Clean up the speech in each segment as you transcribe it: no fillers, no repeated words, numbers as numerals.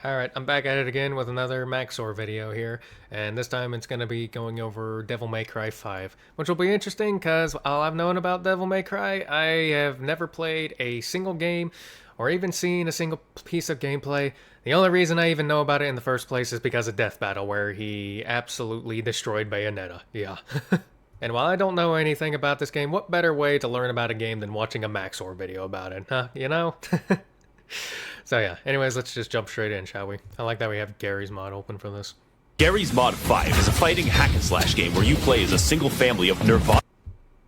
Alright, I'm back at it again with another Max0r video here, and this time it's going to be going over Devil May Cry 5, which will be interesting because all I've known about Devil May Cry, I have never played a single game or even seen a single piece of gameplay. The only reason I even know about it in the first place is because of Death Battle, where he absolutely destroyed Bayonetta. Yeah. And while I don't know anything about this game, what better way to learn about a game than watching a Max0r video about it, huh? You know? So yeah, anyways, let's just jump straight in, shall we? I like that we have Gary's mod open for this. Gary's Mod 5 is a fighting hack-and-slash game where you play as a single family of Nirvana.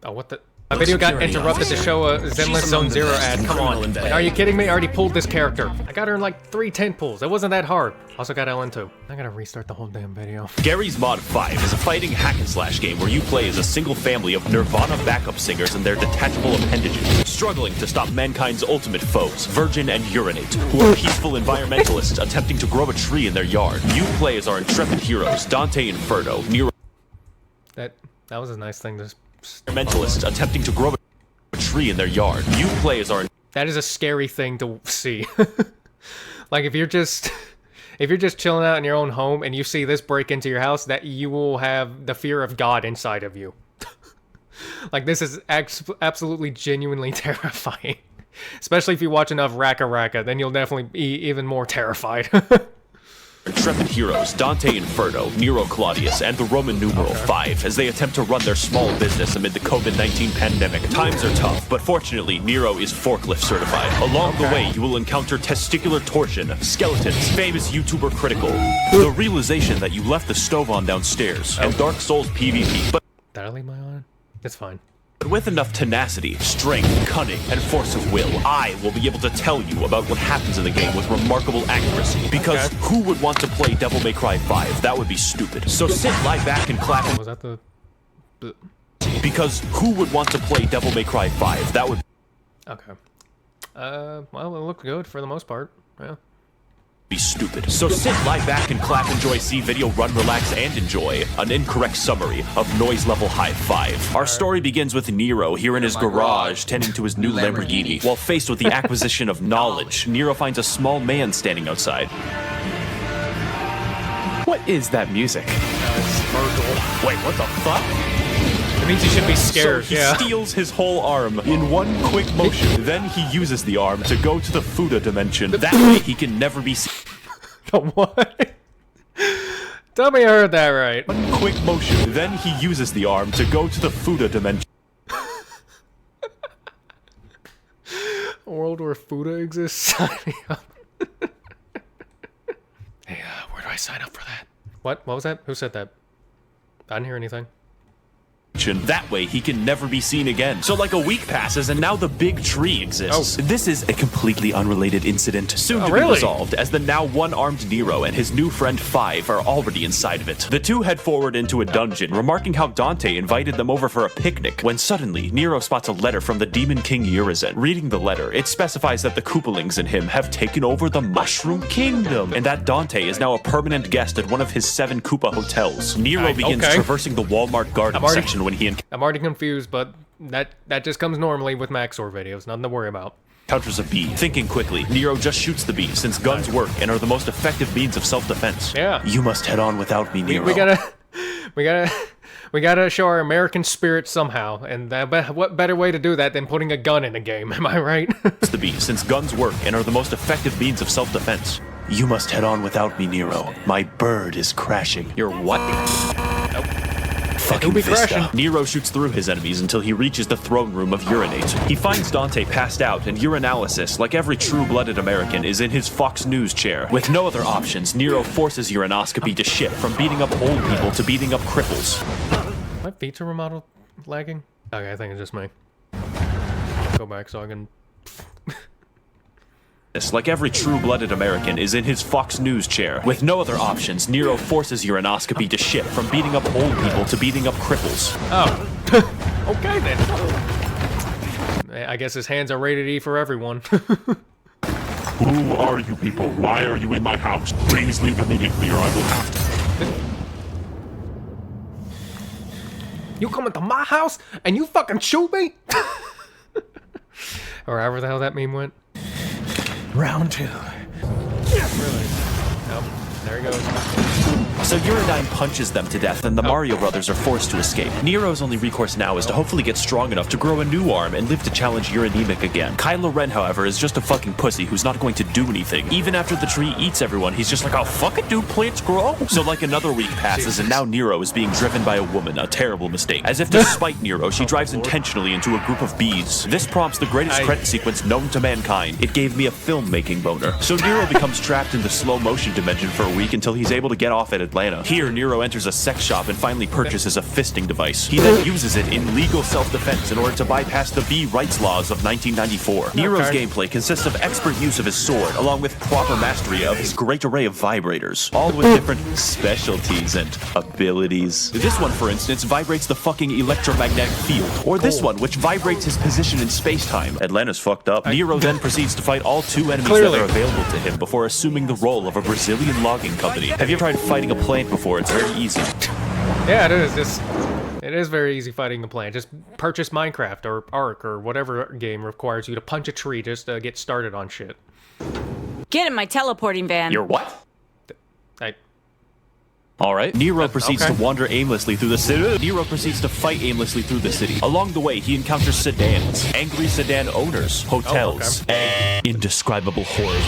Oh, what the? My video got interrupted to show a Zenless Zone Zero ad. Come on. Like, are you kidding me? I already pulled this character. I got her in like 3 10 pulls. It wasn't that hard. Also got LN too. I gotta restart the whole damn video. Gary's Mod 5 is a fighting hack-and-slash game where you play as a single family of Nirvana backup singers and their detachable appendages, struggling to stop mankind's ultimate foes, Virgin and Urinate, who are peaceful environmentalists attempting to grow a tree in their yard. You play as our intrepid heroes, Dante Inferno, Nero... That was a nice thing to... Environmentalists attempting to grow a tree in their yard. You play as our... That is a scary thing to see. Like, if you're just chilling out in your own home and you see this break into your house, that you will have the fear of God inside of you. Like, this is absolutely genuinely terrifying. Especially if you watch enough Raka Raka, then you'll definitely be even more terrified. Intrepid heroes Dante Inferno, Nero Claudius, and the Roman numeral 5 as they attempt to run their small business amid the COVID-19 pandemic. Times are tough, but fortunately, Nero is forklift certified. Along the way, you will encounter testicular torsion, skeletons, famous YouTuber Critical, the realization that you left the stove on downstairs, and Dark Souls PvP. But did I leave my on? It's fine. With enough tenacity, strength, cunning, and force of will, I will be able to tell you about what happens in the game with remarkable accuracy. Because who would want to play Devil May Cry 5? That would be stupid. So sit, lie back, and clap. Was that the... Because who would want to play Devil May Cry 5? That would... Okay. Well, it looked good for the most part. Yeah. Be stupid. So sit, lie back, and clap, enjoy, see video, run, relax, and enjoy an incorrect summary of Noise Level High 5. Our story begins with Nero here in his garage tending to his new Lamborghini. While faced with the acquisition of knowledge, Nero finds a small man standing outside. What is that music? Wait, what the fuck? It means he should be scared, so he steals his whole arm in one quick motion. Then he uses the arm to go to the Fuda dimension. That way he can never be seen. The what? Tell me I heard that right. One quick motion. Then he uses the arm to go to the Fuda dimension. A world where Fuda exists? Sign me up. Hey, where do I sign up for that? What? What was that? Who said that? I didn't hear anything. That way he can never be seen again. So like a week passes and now the big tree exists. Oh. This is a completely unrelated incident, soon to be resolved as the now one-armed Nero and his new friend 5 are already inside of it. The two head forward into a dungeon, remarking how Dante invited them over for a picnic, when suddenly Nero spots a letter from the Demon King Urizen. Reading the letter, it specifies that the Koopalings in him have taken over the Mushroom Kingdom, and that Dante is now a permanent guest at one of his 7 Koopa hotels. Nero begins traversing the Walmart garden section when I'm already confused, but that just comes normally with Max0r videos. Nothing to worry about. Encounters a bee. Thinking quickly, Nero just shoots the bee since guns work and are the most effective means of self-defense. Yeah. You must head on without me, Nero. We gotta show our American spirit somehow, and what better way to do that than putting a gun in a game? Am I right? It's the bee since guns work and are the most effective means of self-defense. You must head on without me, Nero. My bird is crashing. Your what? Nope. Fucking Vista. Nero shoots through his enemies until he reaches the throne room of Urinate. He finds Dante passed out, and urinalysis, like every true-blooded American, is in his Fox News chair. With no other options, Nero forces urinoscopy to shift from beating up old people to beating up cripples. My feature remodel lagging? Okay, I think it's just me. Go back so I can... Like every true-blooded American, is in his Fox News chair. With no other options, Nero forces urinoscopy to shift from beating up old people to beating up cripples. Oh. Okay, then. I guess his hands are rated E for everyone. Who are you people? Why are you in my house? Please leave immediately or I will have to... You come into my house and you fucking shoot me? Or however the hell that meme went. Round 2. Really? So Uridyne punches them to death, and the Mario brothers are forced to escape. Nero's only recourse now is to hopefully get strong enough to grow a new arm and live to challenge Uranemic again. Kylo Ren, however, is just a fucking pussy who's not going to do anything. Even after the tree eats everyone, he's just like, oh, fuck it, dude, plants grow. So like another week passes, and now Nero is being driven by a woman, a terrible mistake. As if to spite Nero, she drives intentionally into a group of bees. This prompts the greatest credit sequence known to mankind. It gave me a filmmaking boner. So Nero becomes trapped in the slow motion dimension for a week until he's able to get off at Atlanta. Here, Nero enters a sex shop and finally purchases a fisting device. He then uses it in legal self-defense in order to bypass the bee rights laws of 1994. Nero's gameplay consists of expert use of his sword, along with proper mastery of his great array of vibrators, all with different specialties and abilities. This one, for instance, vibrates the fucking electromagnetic field, or this one, which vibrates his position in space-time. Atlanta's fucked up. Nero then proceeds to fight all 2 enemies that are available to him before assuming the role of a Brazilian logging company. Have you ever tried fighting a plant before? It's very easy. Yeah, it is. It is very easy fighting a plant. Just purchase Minecraft or Ark or whatever game requires you to punch a tree just to get started on shit. Get in my teleporting van. You're what? All right. Nero proceeds to wander aimlessly through the city. Nero proceeds to fight aimlessly through the city. Along the way, he encounters sedans, angry sedan owners, hotels, and indescribable horrors,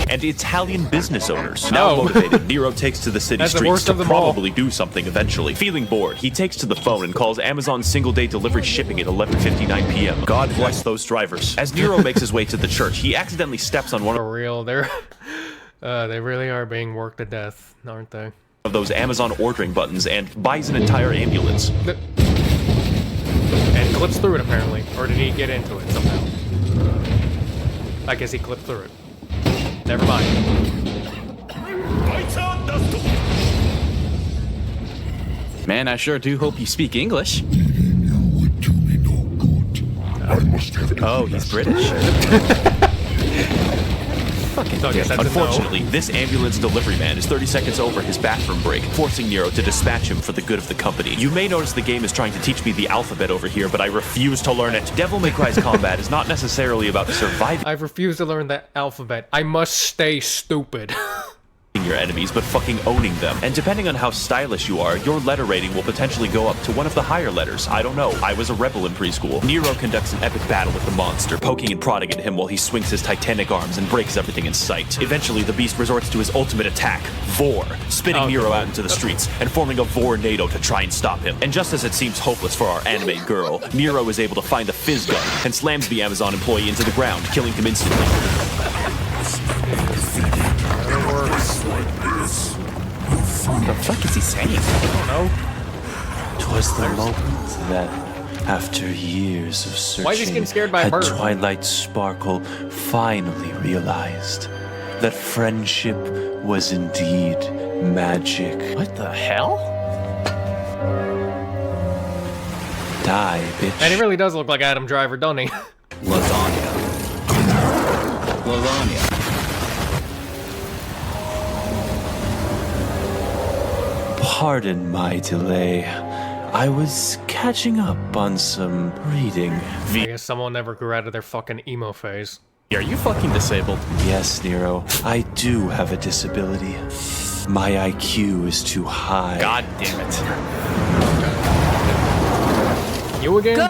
and Italian business owners. Now motivated, Nero takes to the city streets to probably do something eventually. Feeling bored, he takes to the phone and calls Amazon single-day delivery shipping at 11:59 p.m. God bless those drivers. As Nero makes his way to the church, he accidentally steps on one of For real, they really are being worked to death, aren't they? Of those Amazon ordering buttons and buys an entire ambulance. And clips through it, apparently. Or did he get into it somehow? I guess he clipped through it. Never mind. Man, I sure do hope you speak English. Oh, he's British? Unfortunately, this ambulance delivery man is 30 seconds over his bathroom break, forcing Nero to dispatch him for the good of the company. You may notice the game is trying to teach me the alphabet over here, but I refuse to learn it. Devil May Cry's combat is not necessarily about surviving. I refuse to learn that alphabet. I must stay stupid. Your enemies, but fucking owning them. And depending on how stylish you are, your letter rating will potentially go up to one of the higher letters. I don't know. I was a rebel in preschool. Nero conducts an epic battle with the monster, poking and prodding at him while he swings his titanic arms and breaks everything in sight. Eventually, the beast resorts to his ultimate attack, Vor, spitting Nero out into the streets and forming a Vor-nado to try and stop him. And just as it seems hopeless for our anime girl, Nero is able to find a fizz gun and slams the Amazon employee into the ground, killing him instantly. What the fuck is he saying? I don't know. 'Twas the moment that, after years of searching, Why is he getting scared by a bird? Twilight Sparkle finally realized that friendship was indeed magic. What the hell? Die, bitch. And he really does look like Adam Driver, doesn't he? Lasagna. Lasagna. Pardon my delay. I was catching up on some reading. I guess someone never grew out of their fucking emo phase. Are you fucking disabled? Yes, Nero, I do have a disability. My IQ is too high. God damn it. You again?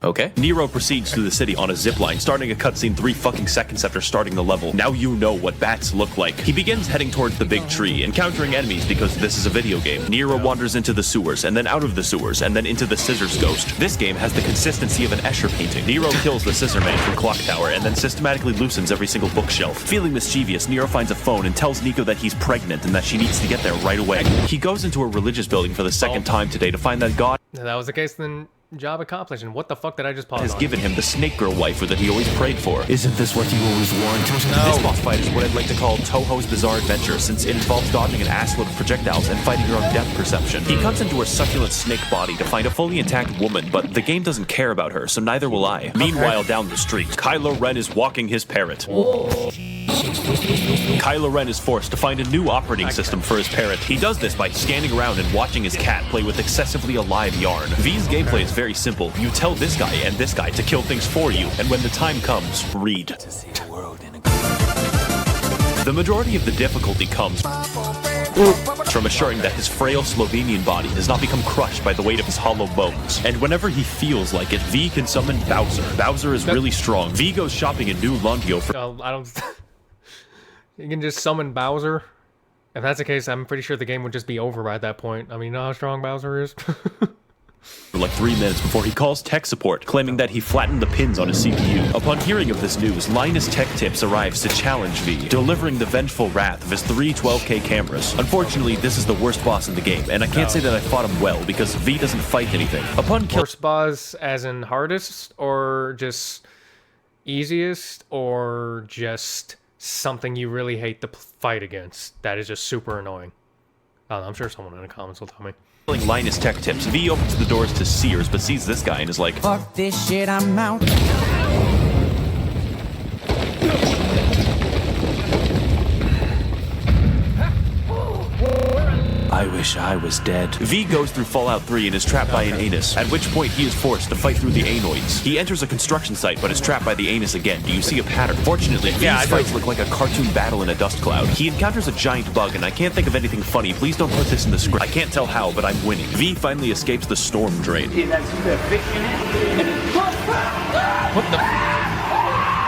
Okay. Nero proceeds through the city on a zipline, starting a cutscene 3 fucking seconds after starting the level. Now you know what bats look like. He begins heading towards the big tree, encountering enemies because this is a video game. Nero wanders into the sewers, and then out of the sewers, and then into the scissors ghost. This game has the consistency of an Escher painting. Nero kills the scissor man from Clock Tower, and then systematically loosens every single bookshelf. Feeling mischievous, Nero finds a phone and tells Nico that he's pregnant and that she needs to get there right away. He goes into a religious building for the second time today to find that God If that was the case, then job accomplished. And what the fuck did I just pause has on? given him the snake girl waifu that he always prayed for. Isn't this what you always wanted? This boss fight is what I'd like to call Toho's Bizarre Adventure, since it involves dodging an assload of projectiles and fighting your own depth perception. He cuts into her succulent snake body to find a fully intact woman, but the game doesn't care about her, so neither will I. Meanwhile, down the street, Kylo Ren is walking his parrot. Kylo Ren is forced to find a new operating system for his parrot. He does this by standing around and watching his cat play with excessively alive yarn. V's gameplay is very simple. You tell this guy and this guy to kill things for you, and when the time comes, read. The majority of the difficulty comes from assuring that his frail Slovenian body does not become crushed by the weight of his hollow bones. And whenever he feels like it, V can summon Bowser. Bowser is really strong. V goes shopping in New Longyo for... I don't... You can just summon Bowser? If that's the case, I'm pretty sure the game would just be over by that point. I mean, you know how strong Bowser is? for like 3 minutes before he calls tech support, claiming that he flattened the pins on his CPU. Upon hearing of this news, Linus Tech Tips arrives to challenge V, delivering the vengeful wrath of his 3 12K cameras. Unfortunately, this is the worst boss in the game, and I can't say that I fought him well, because V doesn't fight anything. Upon worst boss as in hardest, or just easiest, or just something you really hate to fight against that is just super annoying? I don't know, I'm sure someone in the comments will tell me. Linus Tech Tips, V opens the doors to Sears, but sees this guy and is like, "Fuck this shit, I'm out." I wish I was dead. V goes through Fallout 3 and is trapped by an anus, at which point he is forced to fight through the anoids. He enters a construction site, but is trapped by the anus again. Do you see a pattern? Fortunately, V's fights look like a cartoon battle in a dust cloud. He encounters a giant bug, and I can't think of anything funny. Please don't put this in the script. I can't tell how, but I'm winning. V finally escapes the storm drain. What the...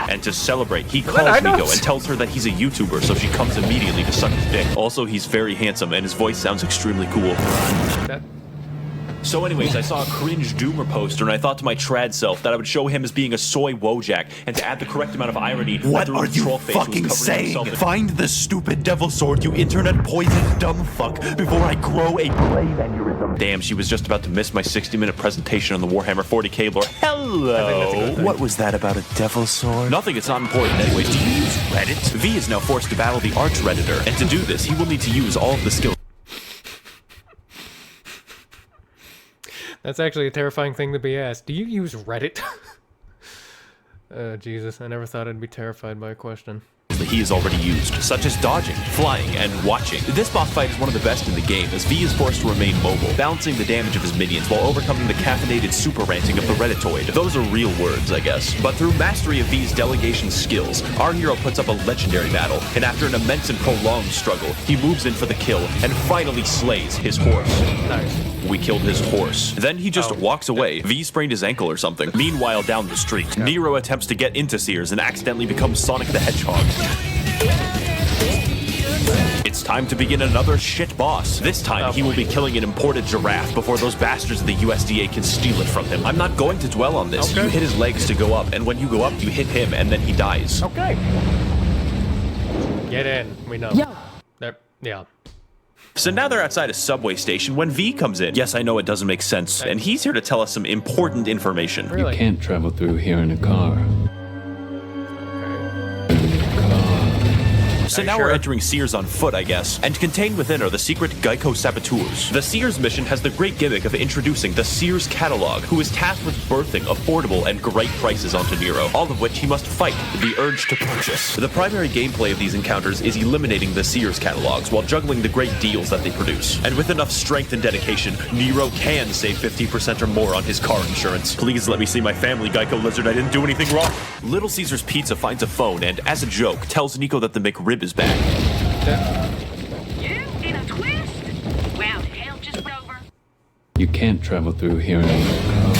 And to celebrate, he calls Nico and tells her that he's a YouTuber, so she comes immediately to suck his dick. Also, he's very handsome, and his voice sounds extremely cool. So anyways, I saw a cringe Doomer poster, and I thought to my trad self that I would show him as being a soy Wojak, and to add the correct amount of irony... What are you fucking saying? Find the stupid devil sword, you internet poisoned dumb fuck, before I grow a brain aneurysm. Damn, she was just about to miss my 60-minute presentation on the Warhammer 40k lore. Hello! What was that about a devil sword? Nothing, it's not important anyways. Do you use Reddit? V is now forced to battle the Arch Redditor, and to do this, he will need to use all of the skills. That's actually a terrifying thing to be asked. Do you use Reddit? Jesus, I never thought I'd be terrified by a question. That he has already used, such as dodging, flying, and watching. This boss fight is one of the best in the game, as V is forced to remain mobile, balancing the damage of his minions while overcoming the caffeinated super ranting of the Redditoid. Those are real words, I guess. But through mastery of V's delegation skills, our hero puts up a legendary battle, and after an immense and prolonged struggle, he moves in for the kill and finally slays his horse. Nice. We killed his horse. Then he just walks away. V sprained his ankle or something. Meanwhile, down the street, Nero attempts to get into Sears and accidentally becomes Sonic the Hedgehog. It's time to begin another shit boss. This time, he will be killing an imported giraffe before those bastards of the USDA can steal it from him. I'm not going to dwell on this. You hit his legs to go up, and when you go up, you hit him, and then he dies. Okay. Get in. We know. Yeah. So now they're outside a subway station when V comes in. Yes, I know it doesn't make sense, and he's here to tell us some important information. Really? You can't travel through here in a car. So now we're entering Sears on foot, I guess, and contained within are the secret Geico saboteurs. The Sears mission has the great gimmick of introducing the Sears catalog, who is tasked with birthing affordable and great prices onto Nero, all of which he must fight the urge to purchase. The primary gameplay of these encounters is eliminating the Sears catalogs while juggling the great deals that they produce. And with enough strength and dedication, Nero can save 50% or more on his car insurance. Please let me see my family, Geico Lizard. I didn't do anything wrong. Little Caesar's Pizza finds a phone and, as a joke, tells Nico that the McRib is back. You in a twist? Well, hell just over. You can't travel through here in a car.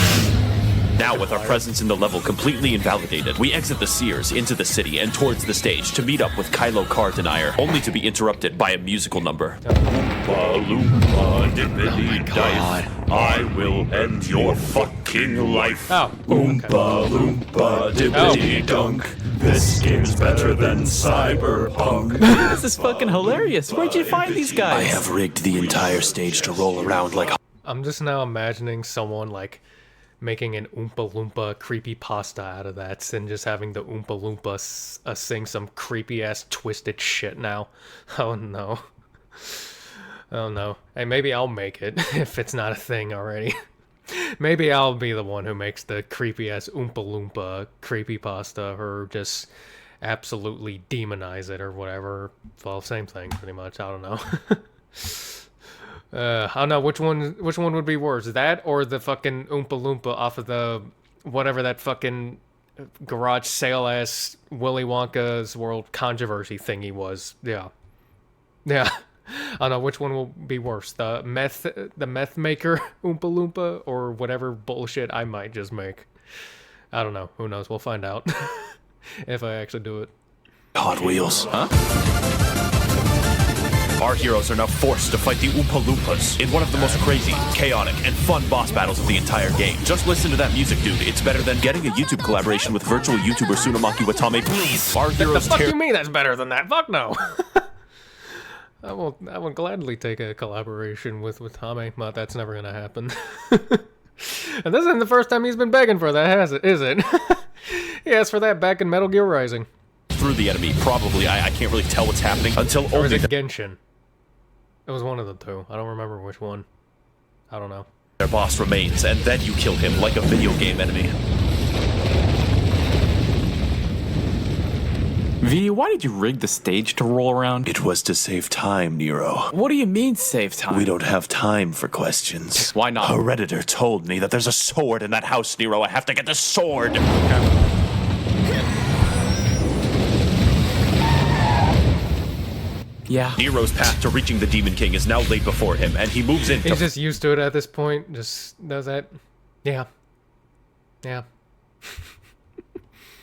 Now, with our presence in the level completely invalidated, we exit the Sears into the city and towards the stage to meet up with Kylo Car Denier, only to be interrupted by a musical number. Oompa dippity dice, I will end your fucking life. Oompa loompa dippity dunk. This game's better than Cyberpunk. This is fucking hilarious. Where'd you find these guys? I have rigged the entire stage to roll around like... I'm just now imagining someone, like, making an Oompa Loompa creepy pasta out of that and just having the Oompa Loompa sing some creepy-ass twisted shit now. Oh, no. Oh, no. Hey, maybe I'll make it, if it's not a thing already. Maybe I'll be the one who makes the creepy-ass Oompa Loompa creepypasta, or just absolutely demonize it, or whatever. Well, same thing, pretty much. I don't know. I don't know, which one would be worse? That, or the fucking Oompa Loompa off of the... whatever that fucking garage sale ass Willy Wonka's World controversy thingy was. Yeah. Yeah. I don't know which one will be worse. The meth maker Oompa Loompa or whatever bullshit I might just make. I don't know. Who knows? We'll find out. If I actually do it. Hot Wheels. Huh? Our heroes are now forced to fight the Oompa Loompas in one of the most crazy, chaotic, and fun boss battles of the entire game. Just listen to that music, dude. It's better than getting a YouTube collaboration with virtual YouTuber Tsunamaki Watame. Please. Our heroes The fuck you mean that's better than that? Fuck no. I will gladly take a collaboration with Watame, but that's never gonna happen. And this isn't the first time he's been begging for that, has it? Is it? He asked for that back in Metal Gear Rising. Through the enemy, probably. I can't really tell what's happening until Or was only it Genshin? It was one of the two. I don't remember which one. I don't know. their boss remains, and then you kill him like a video game enemy. V, why did you rig the stage to roll around? It was to save time, Nero. What do you mean save time? We don't have time for questions. Why not? Hereditor told me that there's a sword in that house, Nero. I have to get the sword. Yeah. Nero's path to reaching the Demon King is now laid before him, and he moves in. He's just used to it at this point. Just does that. Yeah. Yeah.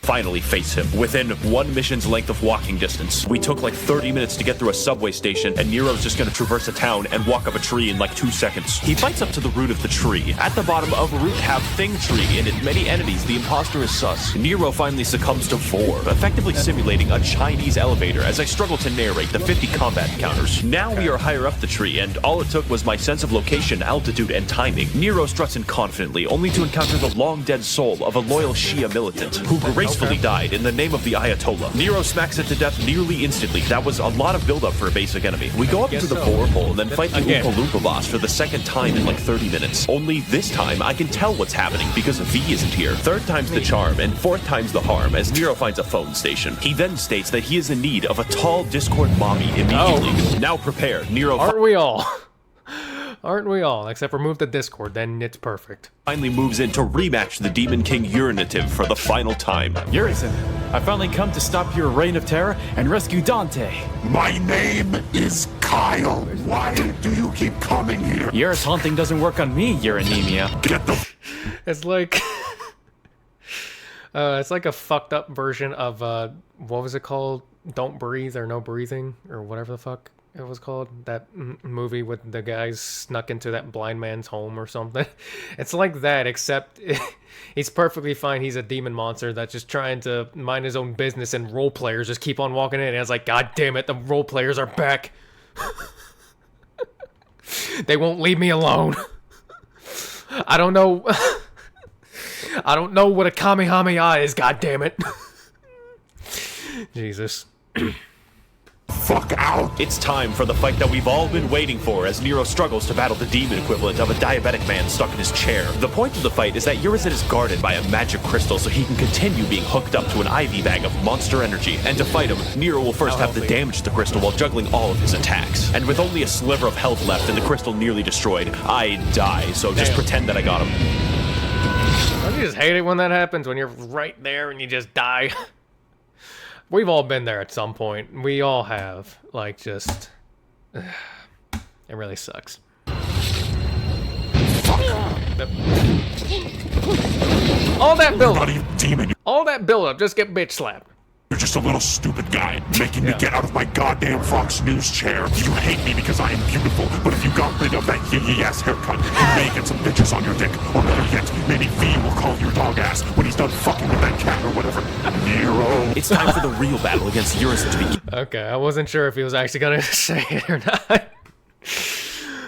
Finally face him within one mission's length of walking distance. We took like 30 minutes to get through a subway station, and Nero's just gonna traverse a town and walk up a tree in like 2 seconds. He fights up to the root of the tree. At the bottom of root have thing tree in it many enemies. The imposter is sus. Nero finally succumbs to Vor, effectively simulating a Chinese elevator as I struggle to narrate the 50 combat encounters. Now we are higher up the tree, and all it took was my sense of location, altitude, and timing. Nero struts in confidently, only to encounter the long-dead soul of a loyal Shia militant, who gracefully died in the name of the Ayatollah. Nero smacks it to death nearly instantly. That was a lot of build-up for a basic enemy. We go up to the Vor hole and then fight the Oompa Loompa boss for the second time in like 30 minutes. Only this time, I can tell what's happening because V isn't here. Third time's the charm, and fourth time's the harm, as Nero finds a phone station. He then states that he is in need of a tall Discord mommy immediately. Now prepare, Nero... Aren't we all? Aren't we all? Except remove the Discord, then it's perfect. Finally moves in to rematch the Demon King urinative for the final time. Urizen, I finally come to stop your reign of terror and rescue Dante. My name is Kyle. Why do you keep coming here? Your taunting doesn't work on me, Uranemia. Get the It's like... it's like a fucked up version of, what was it called? Don't Breathe or No Breathing, or whatever the fuck it was called. That movie with the guys snuck into that blind man's home or something. It's like that, except he's perfectly fine. He's a demon monster that's just trying to mind his own business, and role players just keep on walking in, and it's like, God damn it, the role players are back. They won't leave me alone. I don't know. I don't know what a Kamehameha is, God damn it. Jesus. fuck out. It's time for the fight that we've all been waiting for as Nero struggles to battle the demon equivalent of a diabetic man stuck in his chair. The point of the fight is that Urizen is guarded by a magic crystal so he can continue being hooked up to an IV bag of monster energy. And to fight him, Nero will first have to damage the crystal while juggling all of his attacks. And with only a sliver of health left and the crystal nearly destroyed, I die, so just pretend that I got him. Don't you just hate it when that happens, when you're right there and you just die? We've all been there at some point. We all have. Like, just... it really sucks. All that build-up. Demon. All that build-up. Just get bitch slapped. You're just a little stupid guy, making me get out of my goddamn Fox News chair. You hate me because I am beautiful, but if you got rid of that yee-yee-ass haircut, you may get some bitches on your dick. Or better yet, maybe V will call your dog ass when he's done fucking with that cat or whatever. Nero. It's time for the real battle against Urizen to begin. Okay, I wasn't sure if he was actually gonna say it or not.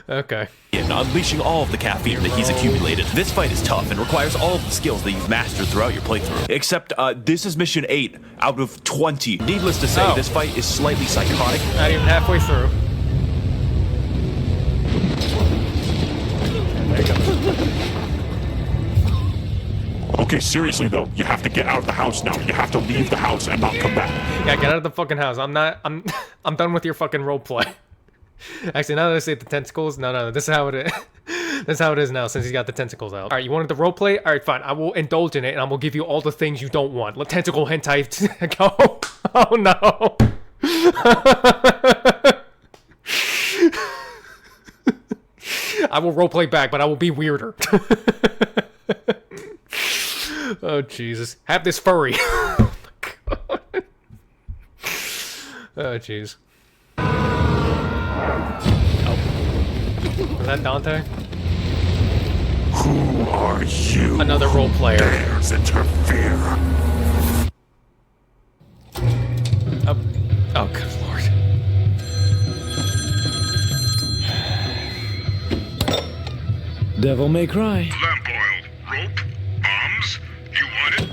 Okay. Unleashing all of the caffeine that he's accumulated. This fight is tough and requires all of the skills that you've mastered throughout your playthrough. Except, this is mission 8 out of 20. Needless to say, this fight is slightly psychotic. Not even halfway through. There you go. Okay, seriously though, you have to get out of the house now. You have to leave the house and not come back. Yeah, get out of the fucking house. I'm done with your fucking roleplay. Actually, now that I say the tentacles, no, this is how it is. That's how it is now since he's got the tentacles out. Alright, you wanted the roleplay? Alright, fine. I will indulge in it and I'm gonna give you all the things you don't want. Let tentacle hentai go. Oh no. I will roleplay back, but I will be weirder. Oh Jesus. Have this furry. Oh my God. Oh jeez. Was that Dante? Who are you? Another role player. Dares interfere. Oh, oh good lord. Devil May Cry. Lamp oil, rope, bombs. You want it?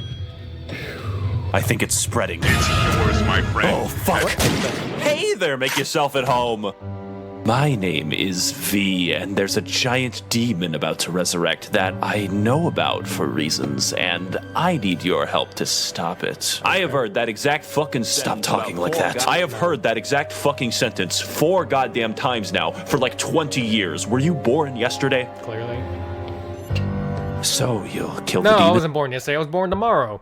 I think it's spreading. It's yours, my friend. Oh, fuck. Hey there, make yourself at home. My name is V, and there's a giant demon about to resurrect that I know about for reasons, and I need your help to stop it. I have heard that exact fucking Stop talking like that. I have heard that exact fucking sentence 4 goddamn times now for like 20 years. Were you born yesterday? Clearly. So you'll kill the No, demon? I wasn't born yesterday. I was born tomorrow.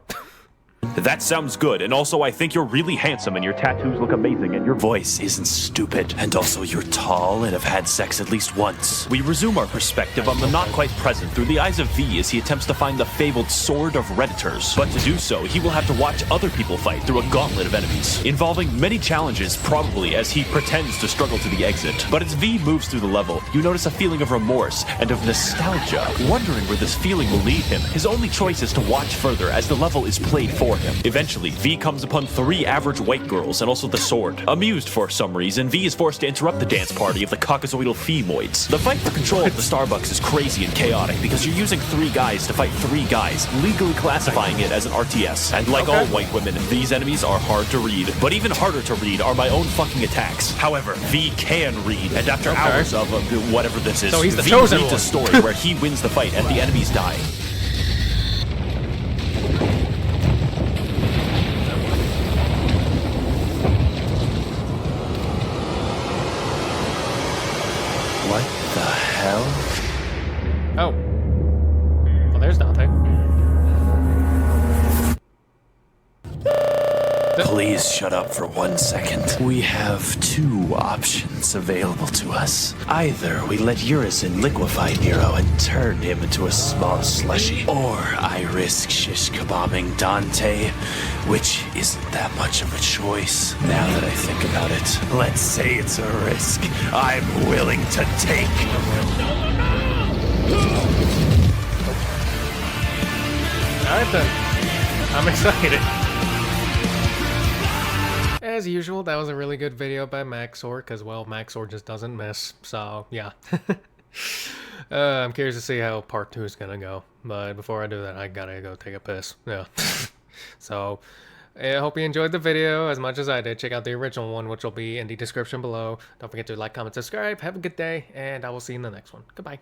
That sounds good, and also I think you're really handsome and your tattoos look amazing and your voice isn't stupid. And also you're tall and have had sex at least once. We resume our perspective on the not quite present through the eyes of V as he attempts to find the fabled Sword of Redditors. But to do so, he will have to watch other people fight through a gauntlet of enemies, involving many challenges probably as he pretends to struggle to the exit. But as V moves through the level, you notice a feeling of remorse and of nostalgia. Wondering where this feeling will lead him, his only choice is to watch further as the level is played for him. Eventually, V comes upon 3 average white girls and also the sword. Amused for some reason, V is forced to interrupt the dance party of the caucasoidal femoids. The fight for control of the Starbucks is crazy and chaotic because you're using 3 guys to fight 3 guys, legally classifying it as an RTS. And like all white women, these enemies are hard to read. But even harder to read are my own fucking attacks. However, V can read, and after hours of whatever this is, So he's the V chosen reads a one. story where he wins the fight and the enemies die. What the hell? Oh. Well, there's Dante. Please shut up for 1 second. We have 2 options available to us. Either we let Urizen liquefy Nero and turn him into a small slushy, or I risk shish kebabbing Dante, which isn't that much of a choice. Now that I think about it, let's say it's a risk I'm willing to take. Alright then. I'm excited. As usual, that was a really good video by Max0r, because, well, Max0r just doesn't miss, so, yeah. I'm curious to see how part 2 is gonna go, but before I do that, I gotta go take a piss, yeah. So, I hope you enjoyed the video as much as I did. Check out the original one, which will be in the description below. Don't forget to like, comment, subscribe, have a good day, and I will see you in the next one. Goodbye.